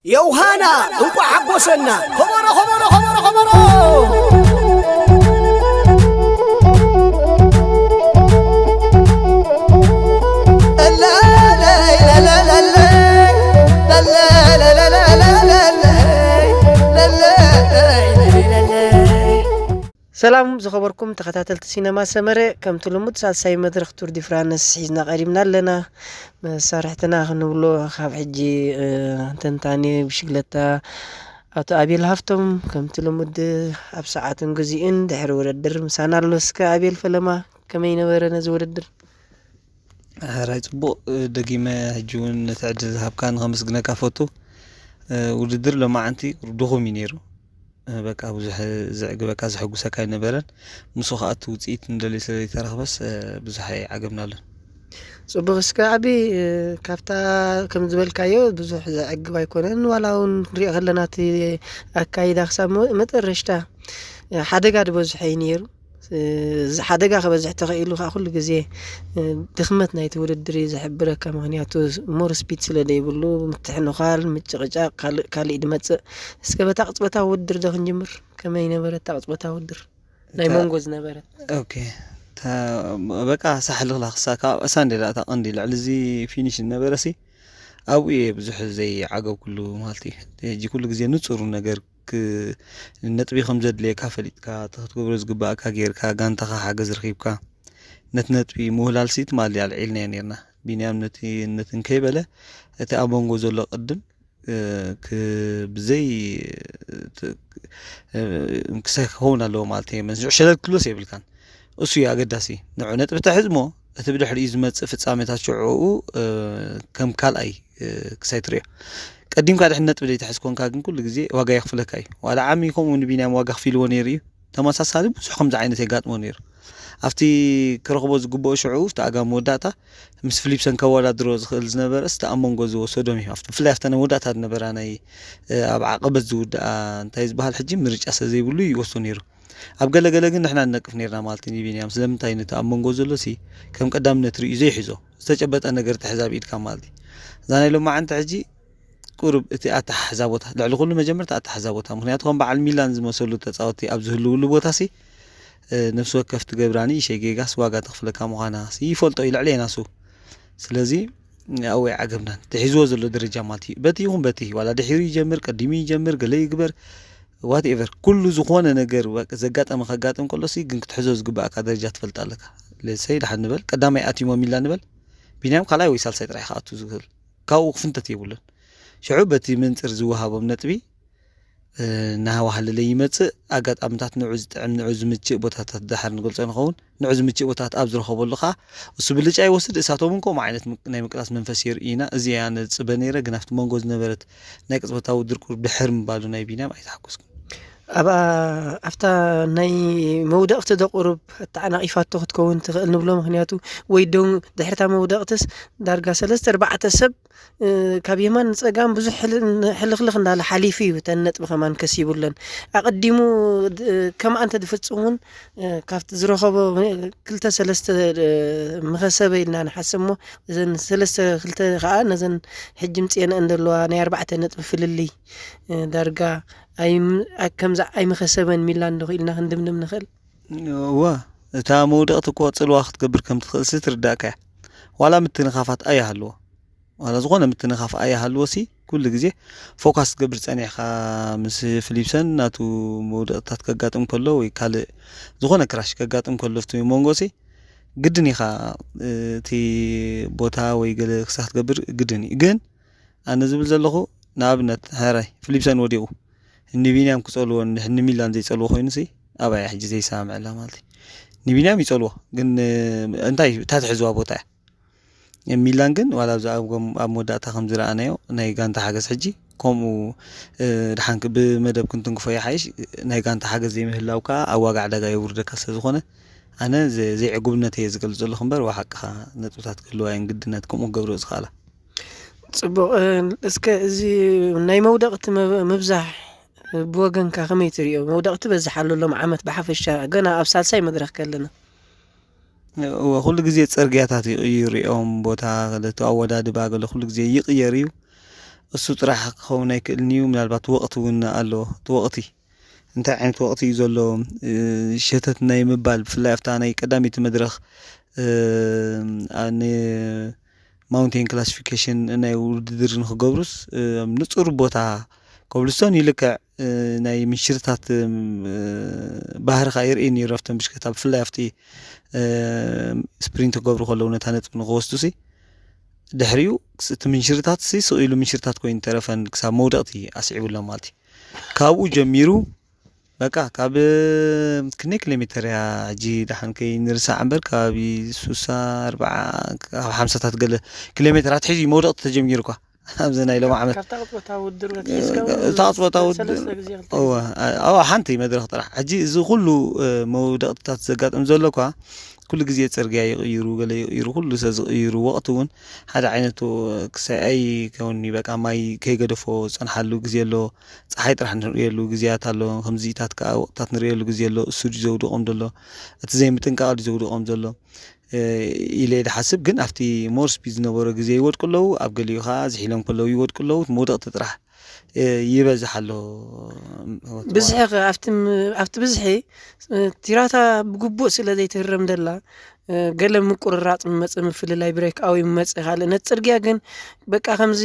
يوهانا انقو عبوسنا خبرو خبرو خبرو خبرو سلام زخبركم تخاتلت سينما سمرة كم تلمود سالساي مدرخ تور دي فرانس حيزنا قريبنا لنا صارحتنا نقولوا خاف حجي تنتاني بشكلتا أو أبي الهفتم كم تلمود أبساعات جزئين دحر وردر مسانا لوسك أبي الفيلم كمين ورنا زوردر رايت بو دقيمة هجون تعدل ذهب كان غمس جنا كافوتو وردر لما عنتي ردوه مينيرو بقى بزح زعج بقى زحق سكاي نبرن مسوخات وصيت ندلي سلي ترخ بس بزح عجبنا له صبغ سكابي كافتا كم زبل كايو بزح زعج بايكونن ولا نري غلناتي اكايد اخسا مترشتا حدقه بزح ينير حدقه خبزح تخيلو كل غزي دخمتنا يتودري زحبره كمغنياتو مور سبيد سلدي بلو متحنو خال متقجا قال يدمص اسكبه تقصبتا ودر ده نجمر كما ينبره تقصبتا ودر ناي مونغوز نبره اوكي تا بقى سحل خلاصا اسان لا تقندي لعلزي فينيش نبرسي او ايه بزح زي عقب كله مالتي تجي كل غزي نصور ነገር نطبي خمزد لي كافليتكا تخبرز غباكا غيركا غانتا حاجز رخيبكا نتنطبي مهلال سيت مالي العيلنا نيرنا بينام نتن كيبله اتا ابونغو زلو قدم ك بزي كسك هون لو مالتي من شلل كله سيبلكان اسو يا قداسي نوع نطب تحزمو تبدح يزمص فصاميتا شعو كم كالاي كسيتريا قديم كاد حنت بدي تحسكون كاغن كل غزي واغا يخفلكاي ولا عامي كوم بينام واغا خفيل ونيري تماساسالي بصح خمز عينت يغاطمو نير افتي كرخبو زغبو شعو تاغا موداتا مس فيليبسن كولا دروز خل زنبر است امونغو زو سودومي افت فلافتنا موداتا نبراناي اب عقبت زود انتي زبال حجي مرچا سزي بلو يوسو نيرو اب غلغله ግን نحنا نقف نيرنا مالتي بينام سلمتاي نت امونغو زلوسي كم قدام نتري زي حيزو استجبت ነገር تحزاب ايد كمالتي زاني لو ما انت حجي قرب اتي اتحزابوتا لعل كل مجمرت اتحزابوتا مخنياتهم بعل ميلان زمسلو تصاوتي ابزهلو بوتاسي نفس وقفت جبراني شيغاس واغا تخفلكا مخانا سي فولطو يلعلينا سو سلازي اوي عجبنا تحيزو زلو درجه مالتي بتيهم بتي ولا دحيري يجمر قديمي يجمر قلي يكبر وات ايفر كل زخونه ነገር زغاطم خغاطم كلسي ግን ክትحزو ዝግባካ ደረጃ ትፈልጣለካ ለሰይ ደሓ ንበል ቀዳማይ አቲሞ ሚላ ንበል ቢናም ካላይ ወይ ሳልሳይ ጥራይ ካቱ ዝግል ካው ፍንተት ይብሉን شعوبتي منصر زوهابم نطبي نها وحل لي يمص اغاطامታት نعوز مچ بوتات دحر نقولص نخون نعوز مچ بوتات اب زرخبلخا وس بلጫ يوسد اساتهم كو عينت ناي مقلاس منفس يرينا ازي يعني صبنيره غنافت منغوز نبرت ناي قصبتاو دركور بحرم بالو ناي بينا ايتحكسكم أبا أفتا ناي مودقت دقرب تاعنا إفات تكون تغل نبلو مخنياتو ويدون دحرتا مودقتس دارغا 3-4 سب كابيمان صقام بزح حلخلخ ندال حليفي وتنط بخمان كسيبولن اقدمو كما انت دفصون كافت زرخبو كلتا 3 مخسبه لنا نحسمو زين 3 كلتا خا نزن حجم صينا اندلوا ناي 4 نطب فللي دارغا اي كمز اي مخسبن ميلان دخيلنا خندمدم نخل وا تا مودقت كو صل وقت قبر كم تخلص ترداكا ولا متنخافات اي حلو ولا زغونه متنخاف اي حلوسي كل غزي فوكس قبر صنيخا مس فيليبسن ناتو مودقتات كغاطم كله وي كال زغونه كراش كغاطم كله فتو مونغوسي قدنيخا تي بوتا وي غل خسات قبر قدني ግን انا زبل زلخو نابنت هراي فيليبسن وديو نبينام كصلو نحن ميلان زي صلو خوينسي ابا يا حجي زي سامع لا مالتي نبينام يصلو ግን انتي تاتحزوا بوتا ميلان ግን ولا زعقم اموداتا خمزرانيو ناي غانتا حاجز حجي كومو دحانك بمدب كنت نكفي حيش ناي غانتا حاجز زي مهلاوكا اواغ عدغا يوردك سزخونه انا زي عقبنتي يزقل زلو خنبر وحقها نطوتات كلوا ين قدنات كومو غبرو زخاله صبو اسك زي ناي مودقت مبزح بوغن كخميتريو مودقت بزحلو لهم عمت بحفشه غنا ابسالساي مدرخ كلنا وكل غزي صرغياتات يريهم بوتا لتو اوداد باغل كل غزي يقيريو እሱ ጥራሕ ክኸውን ኣይክእልን እዩ ምናልባት ወቕቲ እውን ኣሎ ወቕቲ እንታይ ዓይነት ወቕቲ እዩ ዘሎ ሸተት ናይ ምባል ብፍላይ ኣብታ ናይ ቀዳሚት መድረኽ ኣነ ማውንቴን ክላሲፊኬሽን ናይ ውድድር ንክገብሩስ ንጹር ቦታ ኮብልስቶን ይልክዕ ናይ ምሽርታት ባህር ኸይር ኢን ይረፍተን ብሽከታ ብፍላይ ኣብቲ ስፕሪንት ገብሩ ከለው ነታ ነጥብ ንክወስዱሲ ድሕሪኡ እቲ ምንሽርታት ስኢሉ ምንሽርታት ኮይኑ ተረፈን ክሳብ መውደቕቲ ኣስዒቡሎም ማለት እዩ ካብኡ ጀሚሩ በቃ ካብ ክንደይ ኪሎ ሜትር ያ ሕጂ ድሓን ከይንርሳዕ እምበር ከባቢ 64 ካብ 50ታት ገለ ኪሎ ሜትራት ሒዙ መውደቕቲ ተጀሚሩ እኳ ኣብዚ ናይ ሎም ዓመት ካብታ ቅጥታ ውድር ታጽወታ ውድር ሓንቲ መድረኽ ጥራሕ ሕጂ እዚ ኩሉ መውደቕትታት ዘጋጥም ዘሎ እኳ ኩሉ ግዜ ፅርግያ ይቕይሩ ገለ ይቕይሩ ኩሉ ዝቕይሩ ወቕቲ እውን ሓደ ዓይነቱ ክሳይ ከውን በቃ ማይ ከይገደፎ ፀንሓሉ ግዜ ኣሎ ፀሓይ ጥራሕ ንሪእየሉ ግዜያት ኣሎ ከምዚታት ከዓ ወቕታት ንሪእየሉ ግዜ ኣሎ እሱ ዘውድቖም ዘሎ እቲ ዘይምጥንቃቕ ዘውድቖም ዘሎ ኢለ ድሓስብ ግን ኣብቲ ሞር ስፒድ ዝነበሮ ግዜ ይወድቁ ኣለዉ ኣብ ገሊኡ ከዓ ዝሒሎም ከለዉ ይወድቁ ኣለዉ መውደቕቲ ጥራሕ ይበዝሕ ኣሎ ብዝሒ ኣብቲ ብዝሒ ቲራታ ብግቡእ ስለ ዘይትህረም ደላ ገለ ምቁርራጽ መጽእ ምፍልላይ ብሬክ ኣው ይመጽእ ካለ ነጽርግያ ግን በቃ ከምዚ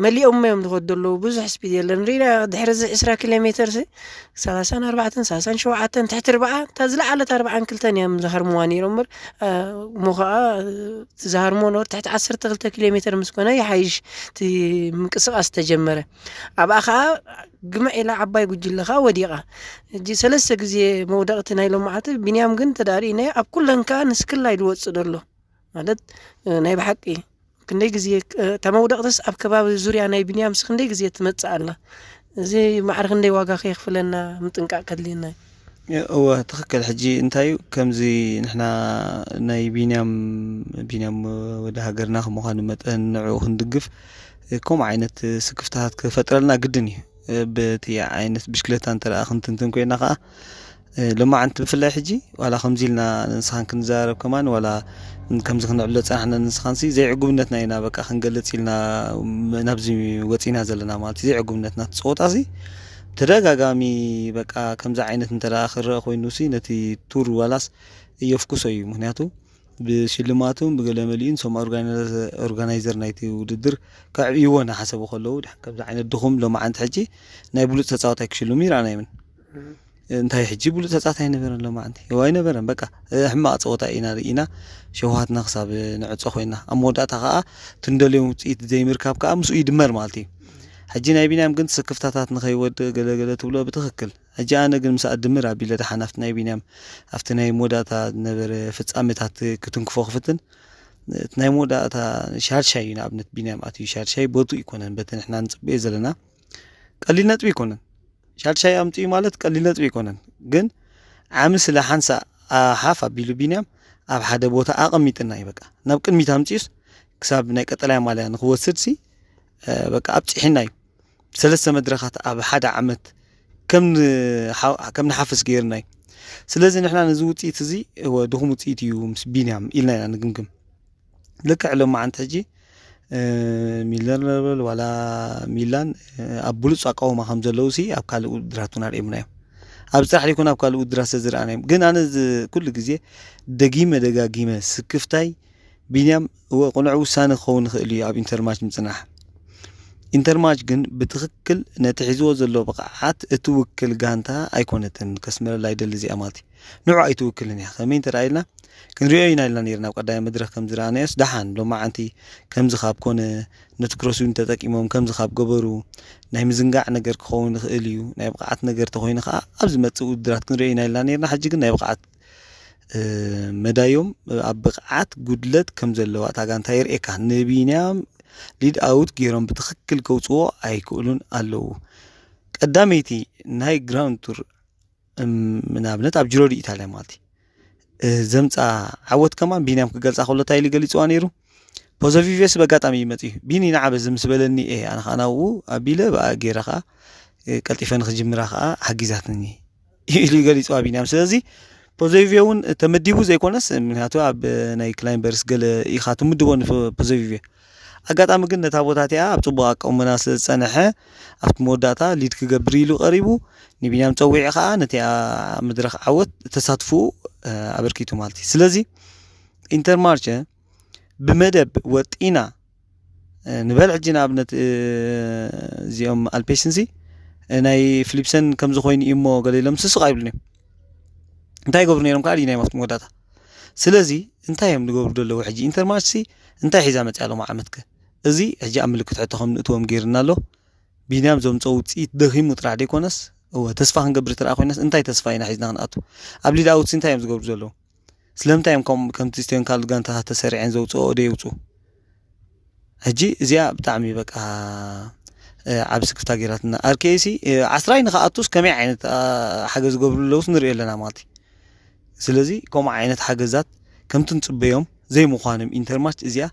መሊኦም ማዮም ዝወደሉ ብዙሕ ስፒድ የለን ሪና ድሕሪ 20 ኪሎ ሜትር 34 37 ትሕቲ 40 ተዝለዓለት 42 እዮም ዝሃርሙዋ ነይሮም ሞኸዓ ዝሃርሞ ኖር ትሕቲ 12 ኪሎ ሜትር ምስ ኮነ ይሓይሽ እቲ ምንቅስቓስ ተጀመረ ኣብኣ ከዓ ግመዕ ኢላ ዓባይ ጉጅለኻ ወዲቓ እጂ ሰለስተ ግዜ መውደቕቲ ናይ ሎም መዓልቲ ቢንያም ግን ተዳሪእና ኣብ ኩለንካ ንስክላይ ዝወፅእ ደሎ ማለት ናይ ብሓቂ ክንደይ ግዜ ተመውደቕትስ ኣብ ከባቢ ዙርያ ናይ ቢንያምስ ክንደይ ግዜ ትመጽእ ኣላ እዚ ማዕረ ክንደይ ዋጋ ከይኽፍለና ምጥንቃቕ ከድልየና እወ ትኽክል ሕጂ እንታይ ከምዚ ንሕና ናይ ቢንያም ወደ ሃገርና ከምዃኑ መጠን ንዕኡ ክንድግፍ ከምኡ ዓይነት ስክፍታት ክፈጥረልና ግድን እዩ በቲ ዓይነት ብሽክሌታ እንተረኣ ክንትንትን ኮይና ከዓ لما أنت بفلاح حجي ولا خمزيلنا نسخان كنزارب كمان ولا كمز خنعلو صحنا نسخانسي زي عقوبتنا هنا بقى خنقلت لنا نبزي وصينا زلنا مالتي زي عقوبتنا تصوتاسي تدغاغامي بقى كمز عينت انت اخر خوينوسي نتي تور ولاس يفكسوي مهنياتو بشلماتهم بقلملين سوم اورغانايزر نايتي وددر كعيونا حسب خلو كمز عينت دخم لما انت حجي ناي بلوت تصاوت يكشلو ميرانا يمن انتي حجي بلوت تصاوت نبرن لما انت واي نبرن بقى حما صوتا اينا رينا شوهاتنا حساب نعصو خوينا اموداتا خا تندليو صيت زي مركاب كا مسو يدمر مالتي حجي ناي بينام كنت سكفتاتات نخيود غلغله تبلو بتخكل حجي انا ግን مسا ادمر ابيله تحنفت ناي بينام افت ناي موداتا نبر فصامتات كتنكفو خفتن ناي موداتا شارشاي نابنت بينام اتي شارشاي بوتو يكونن بتن احنا نصبي زلنا قليل نطبي يكونن شارشاي امطي ማለት قليل نطبي يكونن ግን عامس لحنسا حافا بيلو بينام ኣብ ሓደ ቦታ ኣቐሚጥና ይበቃ ናብ ቅድሚት ኣምጪስ ክሳብ ናይ ቀጠልያ ማልያ ንኽወስድሲ በቃ ኣብጪሕና እዩ ሰለስተ መድረኻት ኣብ ሓደ ዓመት ከም ንሓፍስ ገይርና እዩ ስለዚ ንሕና ነዚ ውፅኢት እዚ ድኹም ውፅኢት እዩ ምስ ቢንያም ኢልና ኢና ንግምግም ልክዕ ሎማ ዓንቲ ሕጂ ሚላን ወላ ሚላን ኣብ ብሉፅ ኣቃውማ ከም ዘለውሲ ኣብ ካልእ ውድድራት እውን ኣርኤምና እዮም ኣብ ስራሕ ሊኩን ኣብ ካልእ ውድድራት ዝረኣና እዮም ግን ኣነ ኩሉ ግዜ ደጋጊመ ስክፍታይ ቢንያም ወቁንዕ ውሳነ ክኸውን ይኽእል እዩ ኣብ ኢንተርማች ምጽናሕ ኢንተርማች ግን ብትኽክል ነቲ ሒዝዎ ዘሎ ብቕዓት እትውክል ጋንታ ኣይኮነትን ከስመረላ ይደሊ እዚኣ ማለት እዩ ንዑ ኣይትውክልን እያ ከመይ እንተረኣይልና ክንሪኦ ኢና ኢልና ነርና ኣብ ቀዳማይ መድረክ ከም ዝረኣናዮስ ደሓን ሎማ ዓንቲ ከምዚ ካብ ኮነ ነቲ ክሮስዊን ተጠቂሞም ከምዚ ካብ ገበሩ ናይ ምዝንጋዕ ነገር ክኸውን ይኽእል እዩ ናይ ብቕዓት ነገር ተኾይኑ ከዓ ኣብ ዝመጽእ ውድድራት ክንሪኦ ኢና ኢልና ነርና ሕጂ ግን ናይ ብቕዓት መዳዮም ኣብ ብቕዓት ጉድለት ከም ዘለዋ እታ ጋንታ የርኤካ ንቢንያም ሊድ ኣውት ገይሮም ብትኽክል ከውፅዎ ኣይክእሉን ኣለዉ ቀዳመይቲ ናይ ግራውንድ ቱር ምናብነት ኣብ ጅሮ ዲ ኢታልያ ማለት እዩ ዘምፃ ዓወት ከማን ቢንያም ክገልፃ ከሎ እንታይ ኢሉ ገሊፅዋ ነይሩ ፖዘቲቭስ በጋጣሚ ይመጽ እዩ ቢኒ ንዓበዝ ምስ በለኒ ኣነ ኻናው ኣቢለ በኣ ገይራ ከዓ ቀልጢፈ ንኽጅምራ ከዓ ሓጊዛትኒ ኢሉ ገሊፅዋ ቢንያም ስለዚ ፖዘቲቭውን ተመዲቡ ዘይኮነስ ምክንያቱ ኣብ ናይ ክላይምበርስ ገለ ኢኻ ትምድቦ ፖዘቲቭ ኣጋጣሚ ግን ነታ ቦታት እያ ኣብ ጽቡቕ ኣቀማምጣ ስለ ዝጸንሐ ኣብቲ መወዳእታ ሊድ ክገብር ኢሉ ቀሪቡ ንቢንያም ፀዊዕ ከዓ ነቲ መድረኽ ዓወት ተሳትፉ ኣበርኪቱ ማለት እዩ ስለዚ ኢንተርማርች ብመደብ ወጢና ንበል ሕጂ ንኣብነት እዚኦም ኣልፔሽንሲ ናይ ፊሊፕሰን ከም ዝኾይኑ እሞ ገለ ኢሎም ስስቕ ኣይብሉን እዮም እንታይ ይገብሩ ነይሮም ከዓ ዲናይ ማፍት መወዳእታ ስለዚ እንታይ እዮም ዝገብሩ ዘለዉ ሕጂ ኢንተርማርች እንታይ ሒዛ መፅያ ሎም ዓመትከ እዚ ሕጂ ኣብ ምልክት ሕቶ ከም ንእትዎም ገይርና ኣሎ ቢንያም ዘምፀው ውፅኢት ደኺሙ ጥራሕ ደይኮነስ ተስፋ ክንገብር ጥራሕ ኮይነስ እንታይ ተስፋ ኢና ሒዝና ክንኣቱ ኣብ ሊድ ኣውትስ እንታይ እዮም ዝገብሩ ዘለዉ ስለምንታይ እዮም ከምቲ ስትዮን ካልኦት ጋንታታት ተሰሪዐን ዘውፅኦ ደይውፁ ሕጂ እዚኣ ብጣዕሚ በቃ ዓብ ስክፍታ ገይራትና ኣርኬሲ 10 ንኸኣቱስ ከመይ ዓይነት ሓገዝ ዝገብሩ ዘለውስ ንሪኦ ኣለና ማለት እዩ ስለዚ ከምኡ ዓይነት ሓገዛት ከምቲ ንፅበዮም ዘይምዃኖም ኢንተርማርች እዚኣ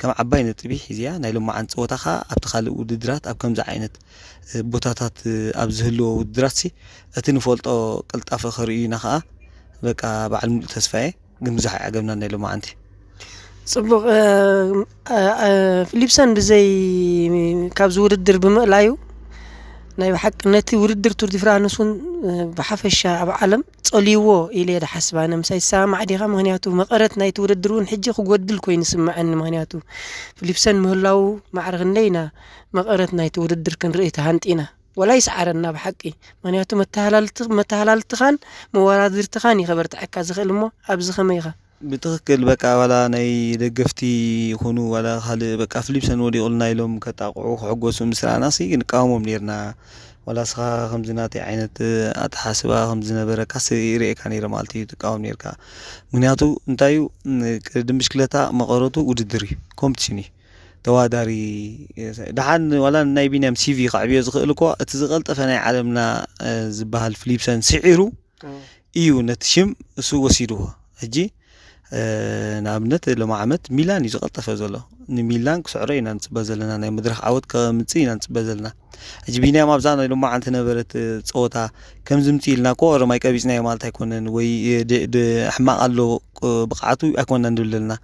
ከም ዓባይ ነጥቢ ሒዝያ ናይ ሎማዓን ፀወታ ከዓ ኣብቲ ካልእ ውድድራት ኣብ ከምዚ ዓይነት ቦታታት ኣብ ዝህልዎ ውድድራት እቲ ንፈልጦ ቅልጣፈ ክርእዩና ከዓ በቃ በዓል ሙሉእ ተስፋየ ግን ብዙሕ ኣገምና ናይ ሎማዓንቲ ጽቡቕ ፊሊፕሰን ብዘይ ካብዚ ውድድር ብምእላዩ ናይ ብሓቂ ነቲ ውድድር ቱር ዲ ፍራንስ እውን ብሓፈሻ ኣብ ዓለም ጸልይዎ ኢለ ድሓስብ ኣነ ምሳይ ሰማዕ ዲኻ ምክንያቱ መቐረት ናይቲ ውድድር እውን ሕጂ ክጎድል ኮይኑ ይስምዐኒ ምክንያቱ ፊሊፕሰን ምህላው ማዕርግ እንደይና መቐረት ናይቲ ውድድር ክንርኢ ተሃንጢና ወላ ይስዓረና ብሓቂ ምክንያቱ መተሃላልትኻን መወዳድርትኻን ይኸበርትዐካ ዝኽእል እሞ ኣብዚ ኸመይ ኢኻ ብትክክል በቃ ዋላ ናይ ደገፍቲ ይኹኑ ዋላ ካልእ በቃ ፊሊፕሰን ወዲቑልና ኢሎም ከጣቕዑ ክሕጎሱ ምስራናሲ ንቃወሞም ነርና ዋላ ስኻ ከምዚ ናተይ ዓይነት ኣተሓስባ ከምዚ ነበረካስ ይርኤካ ነይረ ማለት እዩ ትቃወም ነርካ ምክንያቱ እንታይ እዩ ቅድም ብሽክለታ መቐረቱ ውድድር እዩ ኮምፒቲሽን እዩ ተዋዳሪ ድሓን ዋላ ናይ ቢንያም ሲቪ ከዕብዮ ዝኽእል እኳ እቲ ዝቐልጠፈ ናይ ዓለምና ዝበሃል ፊሊፕሰን ስዒሩ እዩ ነቲ ሽም እሱ ወሲድዎ ሕጂ ንኣብነት ሎማ ዓመት ሚላን እዩ ዝቐልጠፈ ዘሎ ንሚላን ክስዕሮ ኢና ንፅበ ዘለና ናይ መድረኽ ዓወት ከምፅእ ኢና ንፅበ ዘለና ሕጂ ቢንያም ኣብዛ ናይ ሎማ ዓንቲ ነበረት ፀወታ ከም ዝምፅእ ኢልና ኮ ረማይ ቀቢፅናዮ ማለት ኣይኮነን ወይ ሕማቕ ኣሎ ብቕዓቱ ኣይኮንና ንብል ዘለና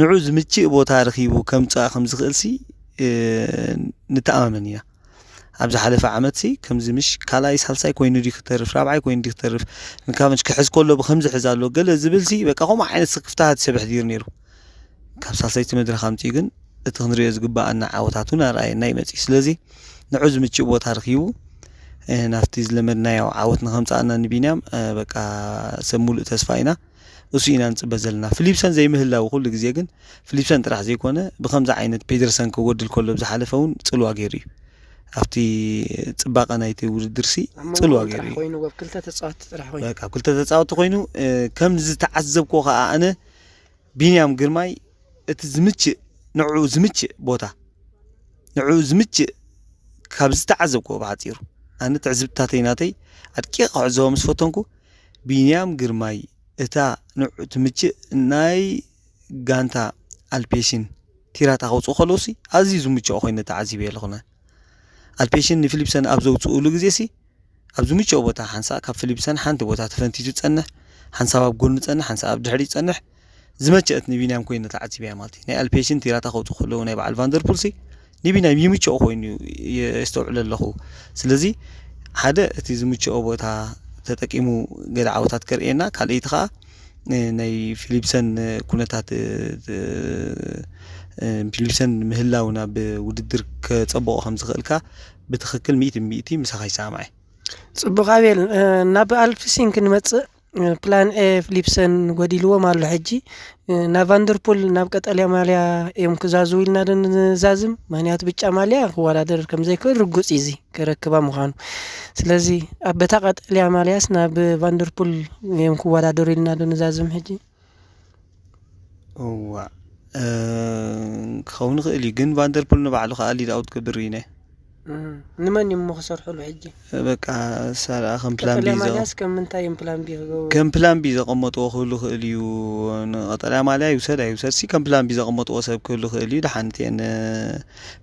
ንዑ ዝምችእ ቦታ ረኺቡ ከምፅኣ ከም ዝኽእልሲ ንተኣማመን ኢና ኣብ ዝሓለፈ ዓመት ከምዚ ምሽ ካልኣይ ሳልሳይ ኮይኑ ዲ ክተርፍ ራብዓይ ኮይኑ ዲ ክተርፍ ንካበንሽ ክሕዝ ከሎ ብከምዚ ሕዝ ኣሎ ገለ ዝብልሲ በቃ ከምኡ ዓይነት ስክፍታት ሰብሕ ዲር ነይሩ ካብ ሳልሳይቲ መድረኽ ኣምፅኡ ግን እቲ ክንሪኦ ዝግባአና ዓወታቱ ናርኣየና ይመፅእ ስለዚ ንዑ ዝምችእ ቦታ ረኺቡ ናፍቲ ዝለመድናዮ ዓወት ንኸምፃእና ንቢንያም በቃ ሰብ ሙሉእ ተስፋ ኢና እሱ ኢና ንፅበ ዘለና ፊሊፕሰን ዘይምህላው ኩሉ ግዜ ግን ፊሊፕሰን ጥራሕ ዘይኮነ ብከምዚ ዓይነት ፔደርሰን ክጎድል ከሎ ብዝሓለፈ እውን ፅልዋ ገይሩ እዩ ኣብቲ ጽባቐ ናይቲ ውድድርሲ ጽልዋ ገይሩ ኮይኑ ወብ ክልተ ተጻወት ጥራሕ ኮይኑ በቃ ክልተ ተጻወት ኮይኑ ከም ዝተዓዘብኮ ከዓ ኣነ ቢንያም ግርማይ እቲ ዝምችእ ንዑ ዝምችእ ቦታ ንዑ ዝምችእ ካብ ዝተዓዘብኮ ብሓፂሩ ኣነ ትዕዝብታተይ ናተይ ኣድቂቕ ክዕዘቦ ምስ ፈተንኩ ቢንያም ግርማይ እታ ንዑ ትምችእ ናይ ጋንታ ኣልፔሽን ቲራታ ከውፅኡ ከለውሲ ኣዝዩ ዝምችኦ ኮይኑ ተዓዚበ ኣለኹነ ኣልፔሽን ንፊሊፕሰን ኣብ ዘውፅኡሉ ግዜሲ ኣብ ዝምችኦ ቦታ ሓንሳ ካብ ፊሊፕሰን ሓንቲ ቦታ ተፈንቲቱ ፀንሕ ሓንሳብ ኣብ ጎኑ ፀንሕ ሓንሳብ ኣብ ድሕሪ ፀንሕ ዝመቸት ንቢንያም ኮይኑ ተዓዚበ ማለት እዩ ናይ ኣልፔሽን ቲራታ ከውፅኡ ከለዉ ናይ በዓል ቫንደርፑልሲ ንቢንያም ይምችኦ ኮይኑ የስተውዕል ኣለኹ ስለዚ ሓደ እቲ ዝምችኦ ቦታ ተጠቂሙ ገለ ዓወታት ከርእየና ካልእይቲ ከዓ ናይ ፊሊፕሰን ኩነታት ፊሊፕሰን ምህላው ናብ ውድድር ከፀበቆ ከም ዝኽእልካ ብትክክል 100% ምሳኻ ይሰማዕ ጽቡቕ ኣቤል ናብ ኣልፕሲን ክንመጽእ ፕላን ኤ ፊሊፕሰን ጎዲልዎም ኣሎ ሕጂ ናብ ቫንደርፑል ናብ ቀጠልያ ማልያ እዮም ክዛዙ ኢልና ንዛዝም ምክንያቱ ብጫ ማልያ ክወዳደር ከም ዘይክእል ርጉፅ እዚ ክረክባ ምዃኑ ስለዚ ኣብ በታ ቀጠልያ ማልያስ ናብ ቫንደርፑል እዮም ክወዳደሩ ኢልና ንዛዝም ሕጂ ዋ ክኸውን ይኽእል እዩ ግን ቫንደርፑል ንባዕሉ ከዓ ሊድ ኣውት ክብር ኢና ንመን እዮም ክሰርሕሉ ሕጂ በቃ ሳራ ከም ፕላን ቢ ማልያስ ከም ምንታይ እዮም ፕላን ቢ ከም ፕላን ቢ ዘቐመጥዎ ክህሉ ክእል እዩ ንቀጠልያ ማልያ ይውሰድ ኣይውሰድሲ ከም ፕላን ቢ ዘቐመጥዎ ሰብ ክህሉ ክእል እዩ ድሓንቲአን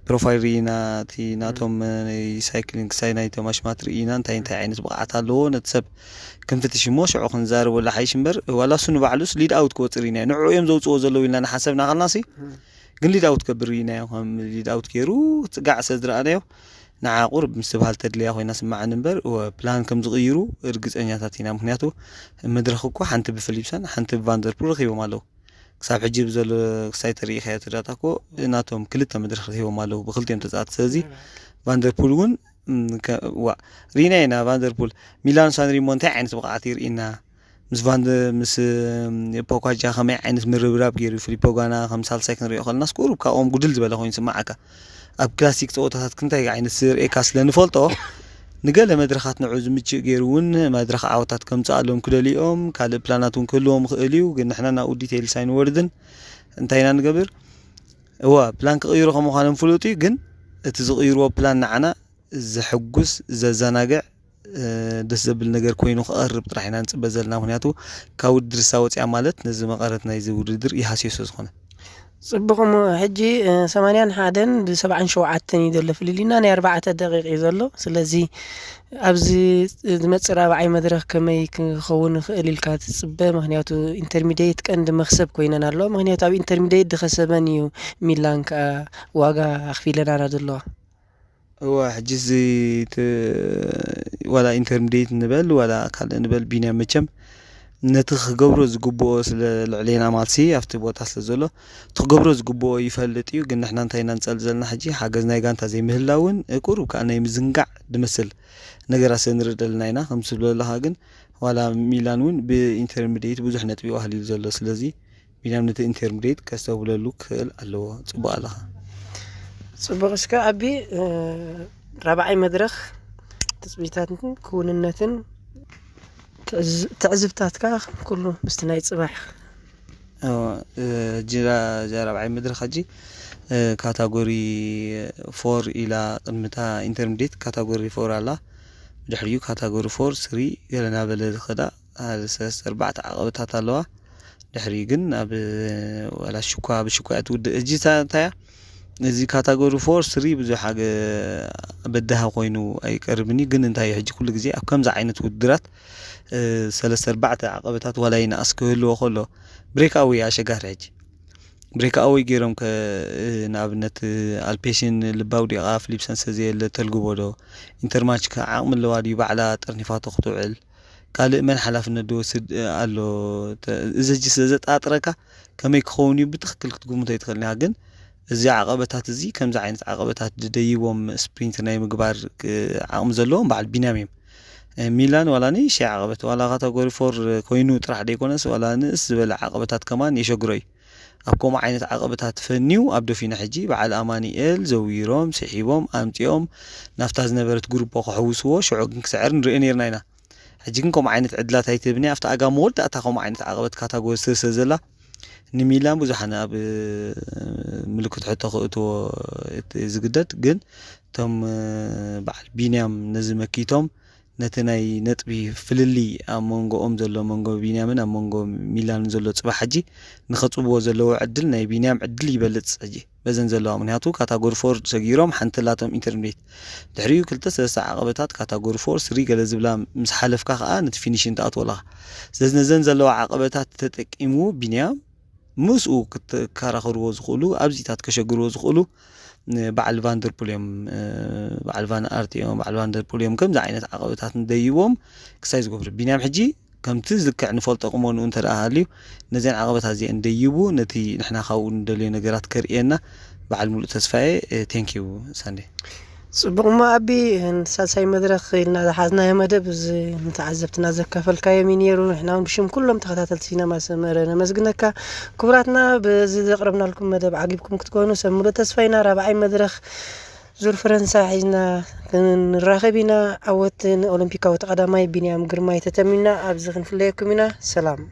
ፕሮፋይል ርኢና እቲ ናቶም ናይ ሳይክሊንግ ሳይ ናይቶም ኣሽማት ርኢና እንታይ ዓይነት ብቕዓት ኣለዎ ነቲ ሰብ ክንፍትሽ እሞ ሽዑ ክንዛረበሉ ሓይሽ እምበር ዋላ እሱ ንባዕሉስ ሊድ ኣውት ክወፅር ኢና ንዑ እዮም ዘውፅዎ ዘለዉ ኢልና ንሓሰብና ኸልናሲ ግን ሊድ ኣውት كبرينا هم ليد أوت كيرو تقع سدر أنا نع قرب مستبهل تدليا خوينا سمع نمبر وبلان كم صغيرو رجز أنيا تاتينا مخنياتو مدرخكو حنت بفليبسن حنت بفاندربول خيو مالو كساب حجيب زل سايتري خيات راتاكو ناتهم كلتا مدرخ خيو مالو بخلتين تزات سازي فاندربول ون رينا فاندربول ميلان سان ريمونتا عين سبقات يرينا مس بوكاجا خمي عين مربراب غير في بوغانا 5 سكند ريو خلنا سكور كاوم غدل زبل خوين سمعك اب كلاسيك صوتات كنتاي عين سير اي كاس لنفلطو نقل مدرخات نعوز متشي غيرون مدرخ عوتات كم صالهم كدليهم كال بلاناتون كلهم خاليو ግን احنا نا ዲቴይል ሳይን ወርድን እንታይና ንገብር هو بلان كغيرو خمو خالم فلوتي ግን እቲ ዝغيرو بلان نعنا زحጉስ ززناغع ደስ ዘብል ነገር ኮይኑ خقرب ጥራሕና ንጽበ ዘለና ምክንያቱ ካብ ውድድር ሳወጽያ ማለት ነዚ መቀረት ናይ ዚ ውድድር ይሃስየሶ ዝኾነ ጽብቕሞ ሕጂ 81 ብ77 ይደለ ፍልሊና ናይ 4 ደቂቕ እዩ ዘሎ ስለዚ ኣብዚ ዝመጽእ ራብዓይ መድረኽ ከመይ ክኸውን ክእል ኢልካ ትጽበ ምክንያቱ ኢንተርሚዲየት ቀንዲ መክሰብ ኮይነና ኣሎ ምክንያቱ ኣብ ኢንተርሚዲየት ድኸሰበን እዩ ሚላን ዋጋ ኣኽፊለና ዘሎ هو حجزي ولا انترميديت نبل ولا كان نبل بينا مچم نتخ غبرو زغبو سلعلينا مالسي افت بوتا سلزلو تغبرو زغبو يفلطيو ግን احنا انتينا نصلزلنا حجي حاجزناي ጋንታ زي مهلاون قرب كان يمزنقع دمسل ነገር አሰንርደልናይና ከምስብለላha ግን ولا ميلانون بانترميديت ብዙሕ ነጥቢ ዋህሊ ዘሎ ስለዚ ሚላን ነቲ ኢንተርሚዲየት ከስተብለሉ ክእል ኣለዎ ጽቡቕ ኣለኻ ጽቡቕ እስከ ኣቢ ራብዓይ መድረኽ ተጽቢታትን ክውንነትን تعزبتاتك كله مستناي صباح جرا ራብዓይ መድረኽ حجي كاتيجوري 4 الى قمتا انترميديت كاتيجوري 4 አላ ድሕሪኡ كاتيجوري 4 3 ገለና በለ ዝኸዳ አልሰስ 4 ዓቀበታት ኣለዋ ድሕሪኡ ግን ኣብ ወላ ሽኳ ብሽኳት ውድ እጂ ታያ እዚ ካታጎሪ 4 3 ብዙሕ ሓገ በደሃ ኮይኑ ኣይቀርብኒ ግን እንታይ ሕጂ ኩሉ ግዜ ኣብ ከምዛ ዓይነት ውድራት 3-4 ዓቀበታት ወላይና ኣስከህልዎ ከሎ ብሬክኣዊ ኣሸጋሪ ሕጂ ብሬክኣዊ ገይሮም ከናብነት አልፔሽን ልባው ዲቃ ፍሊፕሰን ሰዘየለ ተልግቦዶ ኢንተርማች ከዓቅም ለዋዲ ባዕላ ጠርኒፋቶ ክትውዕል ካልእ መን ሓላፍነት ድወስድ ኣሎ እዘጂ ስለዘጣጥረካ ከመይ ክኸውን ብትክክል ክትግምቶ ይትኽእልና ግን እዚ ዓቀበታት እዚ ከምዛ ዓይነት ዓቀበታት ድደይቦም ስፕሪንት ናይ ምግባር ዓቅም ዘለዎም በዓል ቢናሚም ሚላን ወላኒ ሺ ዓቀበት ወላ ካታጎሪ 4 ኮይኑ ጥራሕ ደይኮነስ ወላ ንስ ዝበለ ዓቀበታት ከማን የሸግሮይ ኣብኮም ዓይነት ዓቀበታት ፈኒው ኣብ ዶፊና ሕጂ በዓል ኣማኒኤል ዘዊሮም ስሒቦም ኣምጪኦም ናፍታ ዝነበረት ግሩፕ ክሕውስዎ ሽዑ ግን ክስዕር ንርኢ ነርና ኢና ሕጂ ግን ከም ዓይነት ዕድላት ኣይትብኒ ኣብታ ኣጋም ወልዳ ኣታ ከም ዓይነት ዓቀበት ካታጎሪ ስርሰ ዘላ ንሚላን ብዙሓና ኣብ ምልክት ሕቶ ክእትዎ ዝግደድ ግን ቶም በዓል ቢንያም ነዚ መኪቶም ነቲ ናይ ነጥቢ ፍልሊ ኣብ መንጎኦም ዘሎ መንጎ ቢንያምን ኣብ መንጎ ሚላንን ዘሎ ጽባሕ ሕጂ ንኸጽብዎ ዘለዎ ዕድል ናይ ቢንያም ዕድል ይበልጽ ሕጂ በዘን ዘለዋ ምክንያቱ ካታጎሪ 4 ሰጊሮም ሓንተላቶም ኢንተርሚዲየት ድሕሪኡ 2-3 ዓቀበታት ካታጎሪ 4 3 ገለ ዝብላ ምስ ሓለፍካ ከዓ ነቲ ፊኒሽን ተኣትወለኻ ስለዚ ነዘን ዘለዋ ዓቀበታት ተጠቂሙ ቢንያም مسؤ كراخرو زخلو أبزيتات كشجرو زخلو بعل فاندربوليوم بعل فان أرتيوم بعل فاندربوليوم كم زعينة عقبتات نديوم كسايز قبر بينام حجي كم تزلك نفلت قمون وانت رأهاليو نزين عقبتات زي نديوبو نتي نحنا خاون ندلي نجارات كرينا بعل ملء تسفاي تانكيو ساندي صبغ ما أبي ساساي مدرخ إلنا حازنا يا مدب متعذبتنا زكافل كايمين يرو إحنا بشم كلهم تخطات السينما سمرنا مسجنك كبراتنا بزيد قربنا لكم مدب عجيبكم كتكونوا سمولة تسفينا رابعي مدرخ زور فرنسا حيزنا راغبينا أوت أولمبيكا وتقدماي بينيام جرماي تتمنى أبزغن فليكمنا سلام